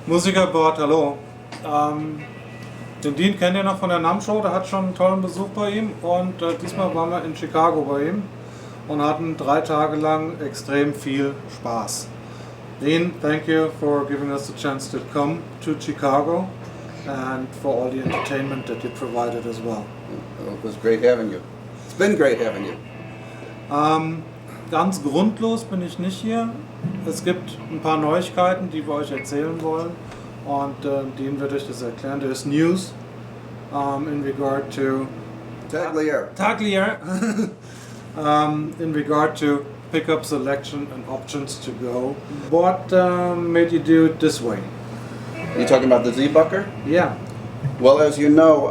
Musiker-board, hallo. Den Dean kennt ihr noch von der NAMM-Show, der hat schon einen tollen Besuch bei ihm und diesmal waren wir in Chicago bei ihm und hatten 3 Tage lang extrem viel Spaß. Dean, thank you for giving us the chance to come to Chicago and for all the entertainment that you provided as well. It was great having you. It's been great having you. Ganz grundlos bin ich nicht hier. Es gibt ein paar Neuigkeiten, die wir euch erzählen wollen und Dean wird euch das erklären. There's news in regard to Taglier. In regard to pickup selection and options to go. What made you do it this way? You talking about the Z-Bucker? Yeah. Well, as you know,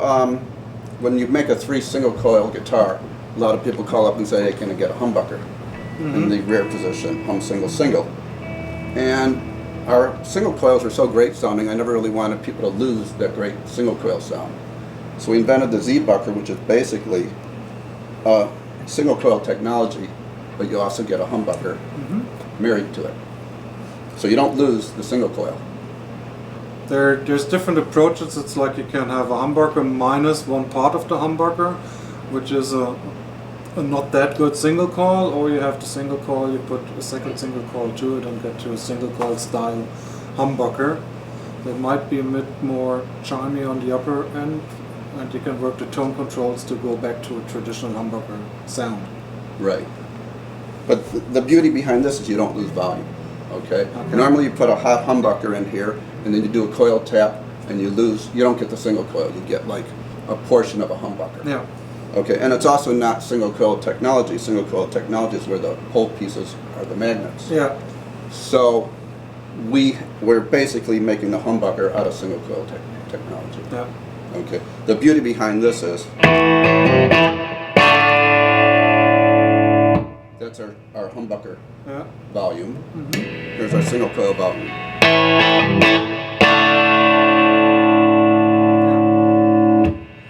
when you make a 3 single coil guitar, a lot of people call up and say, hey, can I get a humbucker in the rear position, hum single single. And our single coils are so great sounding, I never really wanted people to lose that great single coil sound. So we invented the Z-Bucker, which is basically a single coil technology, but you also get a humbucker married to it. So you don't lose the single coil. There's different approaches. It's like you can have a humbucker minus one part of the humbucker, which is a not that good single coil, or you have the single coil, you put a second single coil to it and get to a single coil style humbucker that might be a bit more chimey on the upper end, and you can work the tone controls to go back to a traditional humbucker sound. Right. But the beauty behind this is you don't lose volume. Okay? Normally you put a hot humbucker in here and then you do a coil tap and you don't get the single coil, you get like a portion of a humbucker. Yeah. Okay, and it's also not single coil technology. Single coil technology is where the whole pieces are the magnets. Yeah. So we're basically making the humbucker out of single coil technology. Yeah. Okay. The beauty behind this is that's our humbucker volume. Here's our single coil volume.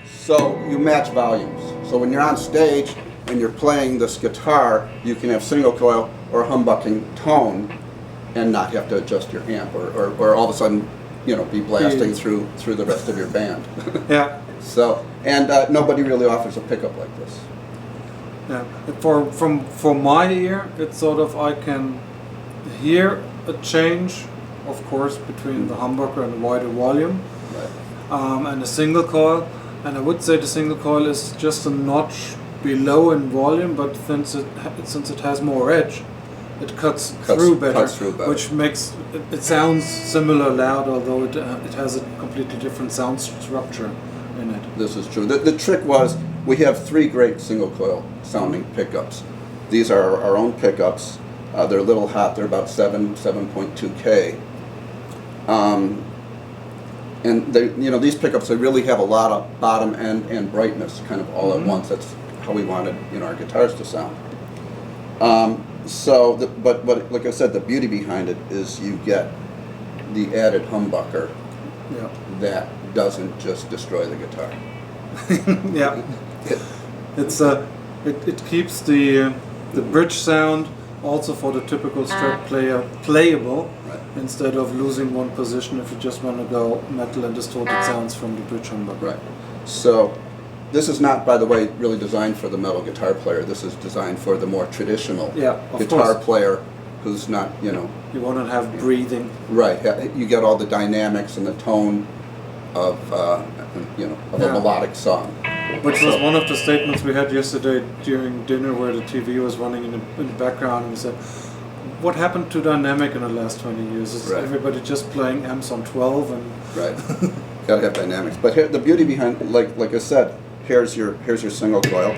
So you match volumes. So when you're on stage and you're playing this guitar, you can have single coil or humbucking tone and not have to adjust your amp or all of a sudden, be blasting through the rest of your band. Yeah. So nobody really offers a pickup like this. Yeah. For my ear, it's sort of I can hear a change, of course, between the humbucker and the wider volume, and a single coil. And I would say the single coil is just a notch below in volume, but since it has more edge, it cuts through better, which makes it sounds similar loud, although it has a completely different sound structure in it. This is true. The trick was we have 3 great single coil sounding pickups. These are our own pickups. They're a little hot. They're about 7.2K. And these pickups, they really have a lot of bottom end and brightness kind of all at once. That's how we wanted our guitars to sound. But like I said, the beauty behind it is you get the added humbucker that doesn't just destroy the guitar. Yeah, it keeps the bridge sound also for the typical strat player playable, instead of losing one position if you just want to go metal and distorted sounds from the bridge humbucker. Right. So this is not, by the way, really designed for the metal guitar player. This is designed for the more traditional guitar player who's not, You want to have breathing. Right. You get all the dynamics and the tone of a melodic song. Which was one of the statements we had yesterday during dinner, where the TV was running in the background, and we said, what happened to dynamic in the last 20 years? Is everybody just playing amps on 12? And Gotta have dynamics. But here, the beauty behind, like I said, here's your single coil.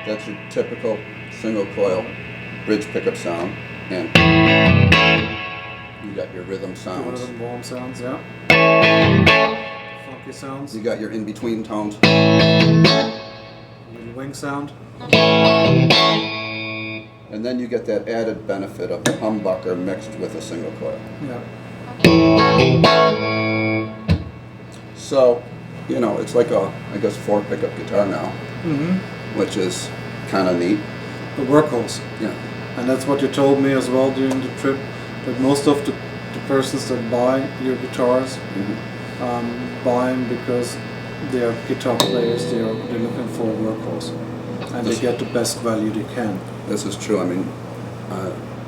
That's your typical single coil bridge pickup sound, and you got your rhythm sounds. One of them warm sounds, funky sounds. You got your in-between tones. Little wing sound. And then you get that added benefit of the humbucker mixed with a single coil. Yeah. So, it's like a, 4 pickup guitar now, which is kind of neat. The workhorse. Yeah. And that's what you told me as well during the trip, that most of the the persons that buy your guitars buy them because they are guitar players. They're looking for a workhorse, and they get the best value they can. This is true. I mean,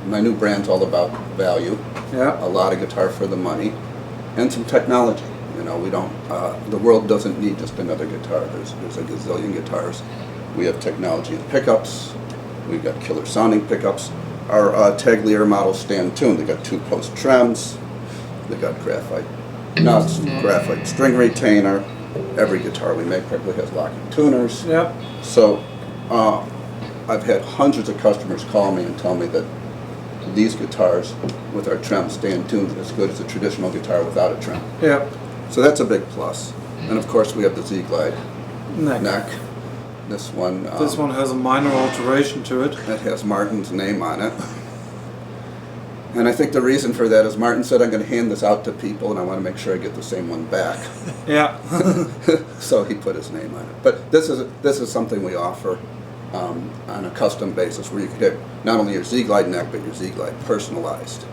my new brand's all about value. Yeah. A lot of guitar for the money, and some technology. You know, we don't. The world doesn't need just another guitar. There's a gazillion guitars. We have technology in pickups. We've got killer sounding pickups. Our Tag models stand tuned. They got 2-post trems. They got graphite nuts, graphite string retainer. Every guitar we make probably has locking tuners. Yep. So I've had hundreds of customers call me and tell me that these guitars with our trem stand tuned as good as a traditional guitar without a trem. Yep. So that's a big plus. And of course we have the Z-Glide neck. This one has a minor alteration to it. It has Martin's name on it. And I think the reason for that is Martin said, I'm going to hand this out to people and I want to make sure I get the same one back. Yeah. So he put his name on it. But this is something we offer on a custom basis where you could have not only your Z-Glide neck but your Z-Glide personalized.